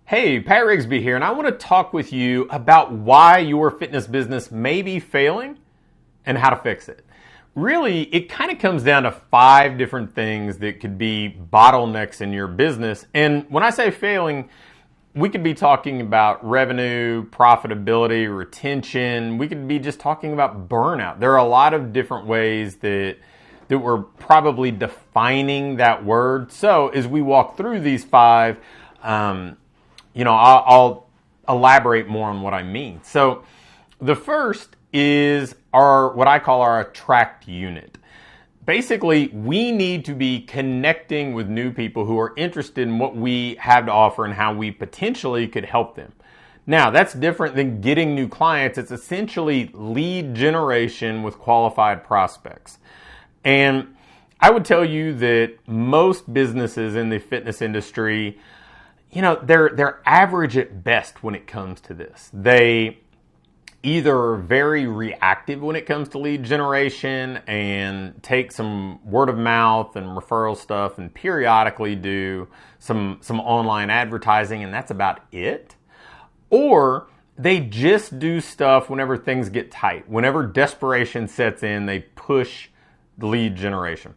Hey, Pat Rigsby here, and I want to talk with you about why your fitness business may be failing and how to fix it. Really, it kind of comes down to 5 different things that could be bottlenecks in your business. And when I say failing, we could be talking about revenue, profitability, retention. We could be just talking about burnout. There are a lot of different ways that we're probably defining that word. So as we walk through these 5, I'll elaborate more on what I mean. So the first is what I call our attract unit. Basically, we need to be connecting with new people who are interested in what we have to offer and how we potentially could help them. Now, that's different than getting new clients. It's essentially lead generation with qualified prospects. And I would tell you that most businesses in the fitness industry, they're average at best when it comes to this. They either are very reactive when it comes to lead generation and take some word of mouth and referral stuff and periodically do some online advertising, and that's about it. Or they just do stuff whenever things get tight. Whenever desperation sets in, they push the lead generation.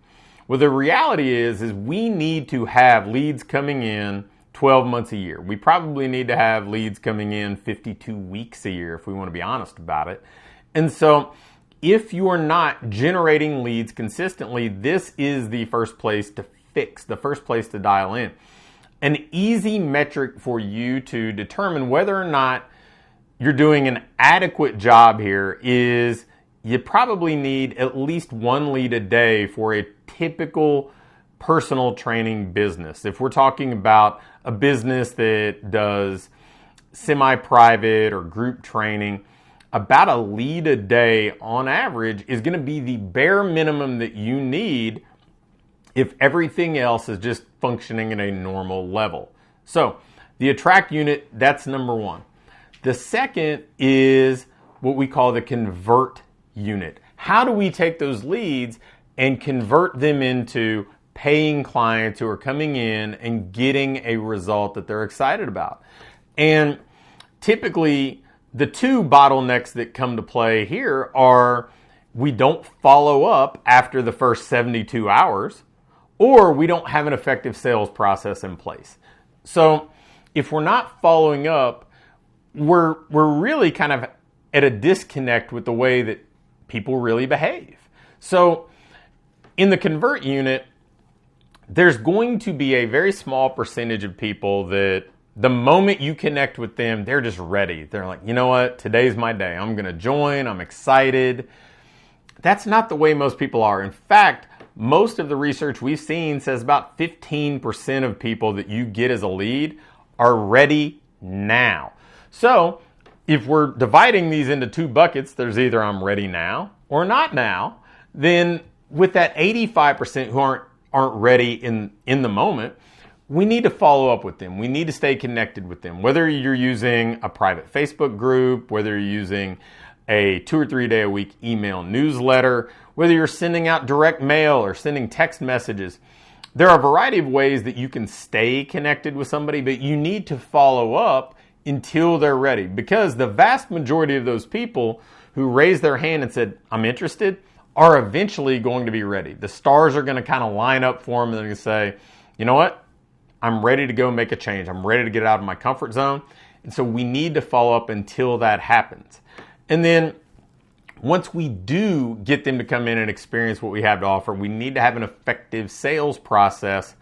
Well, the reality is we need to have leads coming in 12 months a year. We probably need to have leads coming in 52 weeks a year if we want to be honest about it. And so if you are not generating leads consistently, this is the first place to fix, the first place to dial in. An easy metric for you to determine whether or not you're doing an adequate job here is you probably need at least 1 lead a day for a typical personal training business. If we're talking about a business that does semi-private or group training, about a lead a day on average is going to be the bare minimum that you need if everything else is just functioning at a normal level. So the attract unit, that's number 1. The second is what we call the convert unit. How do we take those leads and convert them into paying clients who are coming in and getting a result that they're excited about? And typically, the 2 bottlenecks that come to play here are we don't follow up after the first 72 hours, or we don't have an effective sales process in place. So if we're not following up, we're really kind of at a disconnect with the way that people really behave. So in the convert unit, there's going to be a very small percentage of people that the moment you connect with them, they're just ready. They're like, you know what, today's my day. I'm going to join. I'm excited. That's not the way most people are. In fact, most of the research we've seen says about 15% of people that you get as a lead are ready now. So if we're dividing these into 2 buckets, there's either I'm ready now or not now, then with that 85% who aren't ready in the moment, we need to follow up with them. We need to stay connected with them. Whether you're using a private Facebook group, whether you're using a 2 or 3 day a week email newsletter, whether you're sending out direct mail or sending text messages, there are a variety of ways that you can stay connected with somebody, but you need to follow up until they're ready, because the vast majority of those people who raised their hand and said, I'm interested, are eventually going to be ready. The stars are going to kind of line up for them and they're going to say, you know what? I'm ready to go make a change. I'm ready to get out of my comfort zone. And so we need to follow up until that happens. And then once we do get them to come in and experience what we have to offer, we need to have an effective sales process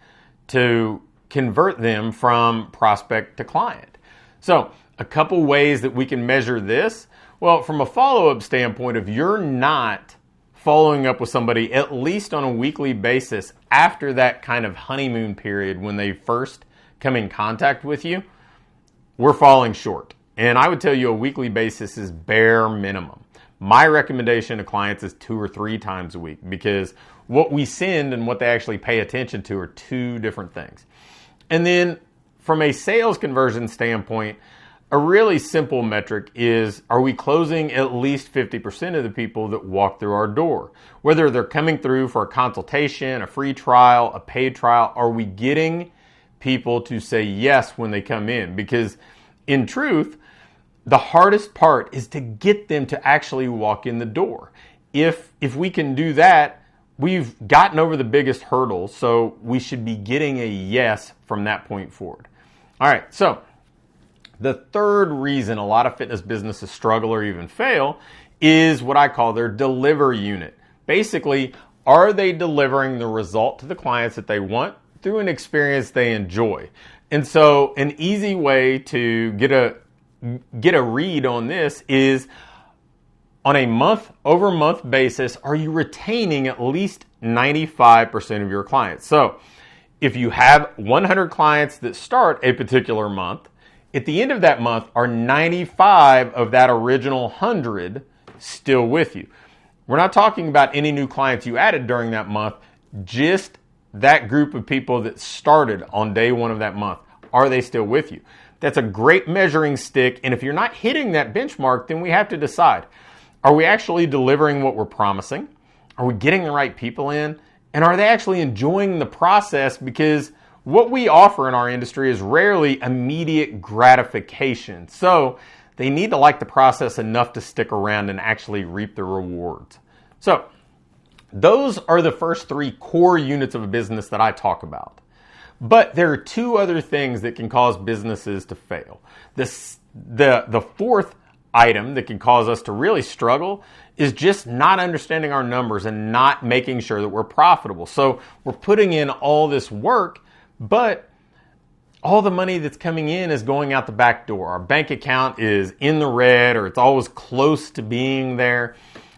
to convert them from prospect to client. So a couple ways that we can measure this. Well, from a follow-up standpoint, if you're not following up with somebody at least on a weekly basis after that kind of honeymoon period when they first come in contact with you, we're falling short. And I would tell you a weekly basis is bare minimum. My recommendation to clients is 2 or 3 times a week, because what we send and what they actually pay attention to are 2 different things. And then from a sales conversion standpoint, a really simple metric is, are we closing at least 50% of the people that walk through our door? Whether they're coming through for a consultation, a free trial, a paid trial, are we getting people to say yes when they come in, because in truth, the hardest part is to get them to actually walk in the door. If we can do that, we've gotten over the biggest hurdle, so we should be getting a yes from that point forward. All right, so the third reason a lot of fitness businesses struggle or even fail is what I call their deliver unit. Basically, are they delivering the result to the clients that they want through an experience they enjoy? And so an easy way to get a read on this is on a month-over-month basis, are you retaining at least 95% of your clients? So if you have 100 clients that start a particular month, at the end of that month, are 95 of that original 100 still with you? We're not talking about any new clients you added during that month, just that group of people that started on day one of that month. Are they still with you? That's a great measuring stick, and if you're not hitting that benchmark, then we have to decide, are we actually delivering what we're promising? Are we getting the right people in? And are they actually enjoying the process? Because what we offer in our industry is rarely immediate gratification. So they need to like the process enough to stick around and actually reap the rewards. So those are the first three core units of a business that I talk about. But there are two other things that can cause businesses to fail. The fourth item that can cause us to really struggle is just not understanding our numbers and not making sure that we're profitable. So we're putting in all this work, but all the money that's coming in is going out the back door. Our bank account is in the red, or it's always close to being there.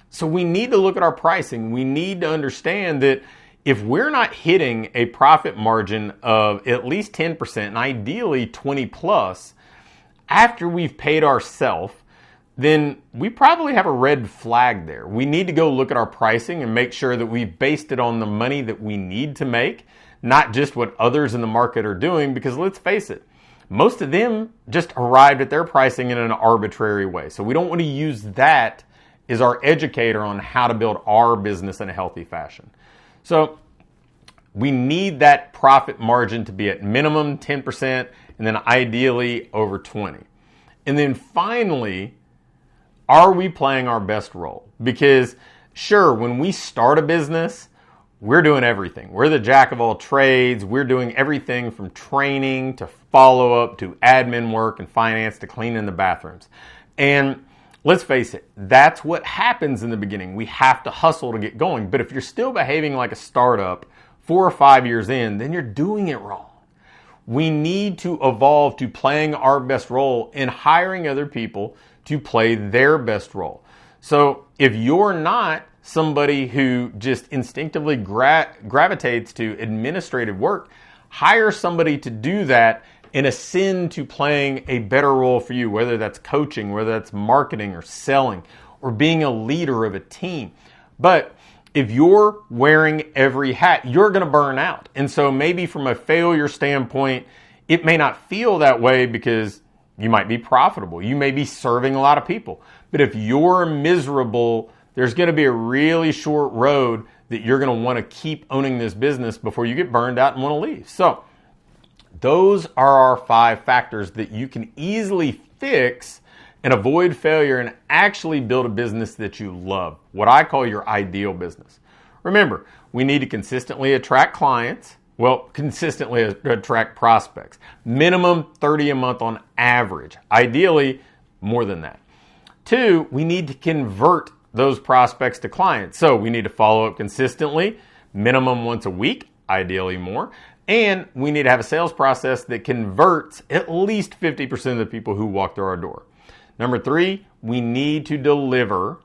So we need to look at our pricing. We need to understand that if we're not hitting a profit margin of at least 10% and ideally 20 plus after we've paid ourselves, then we probably have a red flag there. We need to go look at our pricing and make sure that we've based it on the money that we need to make, not just what others in the market are doing, because let's face it, most of them just arrived at their pricing in an arbitrary way. So we don't want to use that as our educator on how to build our business in a healthy fashion. So we need that profit margin to be at minimum 10% and then ideally over 20. And then finally, are we playing our best role? Because sure, when we start a business, we're doing everything. We're the jack of all trades. We're doing everything from training to follow-up to admin work and finance to cleaning the bathrooms. And let's face it, that's what happens in the beginning. We have to hustle to get going. But if you're still behaving like a startup 4 or 5 years in, then you're doing it wrong. We need to evolve to playing our best role and hiring other people to play their best role. So if you're not somebody who just instinctively gravitates to administrative work, hire somebody to do that and ascend to playing a better role for you, whether that's coaching, whether that's marketing or selling or being a leader of a team. But if you're wearing every hat, you're going to burn out. And so maybe from a failure standpoint, it may not feel that way because you might be profitable. You may be serving a lot of people. But if you're miserable, there's going to be a really short road that you're going to want to keep owning this business before you get burned out and want to leave. So those are our 5 factors that you can easily fix and avoid failure and actually build a business that you love, what I call your ideal business. Remember, we need to consistently attract clients. Well, consistently attract prospects. Minimum 30 a month on average. Ideally, more than that. 2, we need to convert those prospects to clients. So we need to follow up consistently, minimum once a week, ideally more. And we need to have a sales process that converts at least 50% of the people who walk through our door. Number 3, we need to deliver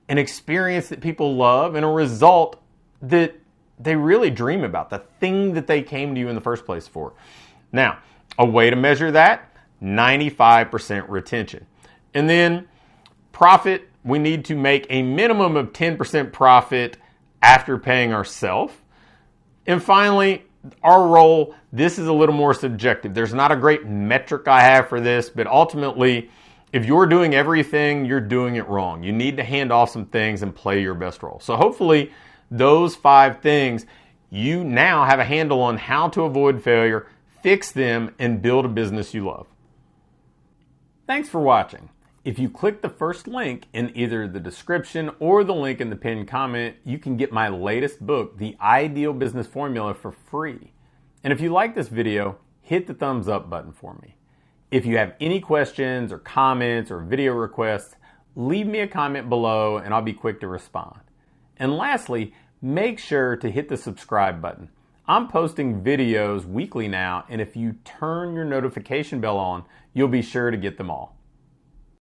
an experience that people love and a result that they really dream about, the thing that they came to you in the first place for. Now, a way to measure that, 95% retention. And then profit, we need to make a minimum of 10% profit after paying ourselves. And finally, our role, this is a little more subjective. There's not a great metric I have for this, but ultimately, if you're doing everything, you're doing it wrong. You need to hand off some things and play your best role. So hopefully, those 5 things You now have a handle on how to avoid failure, fix them, and build a business you love. Thanks for watching. If you click the first link in either the description or the link in the pinned comment, you can get my latest book, The Ideal Business Formula, for free. And if you like this video, hit the thumbs up button for me. If you have any questions or comments or video requests, leave me a comment below and I'll be quick to respond. And lastly, make sure to hit the subscribe button. I'm posting videos weekly now, and if you turn your notification bell on, you'll be sure to get them all.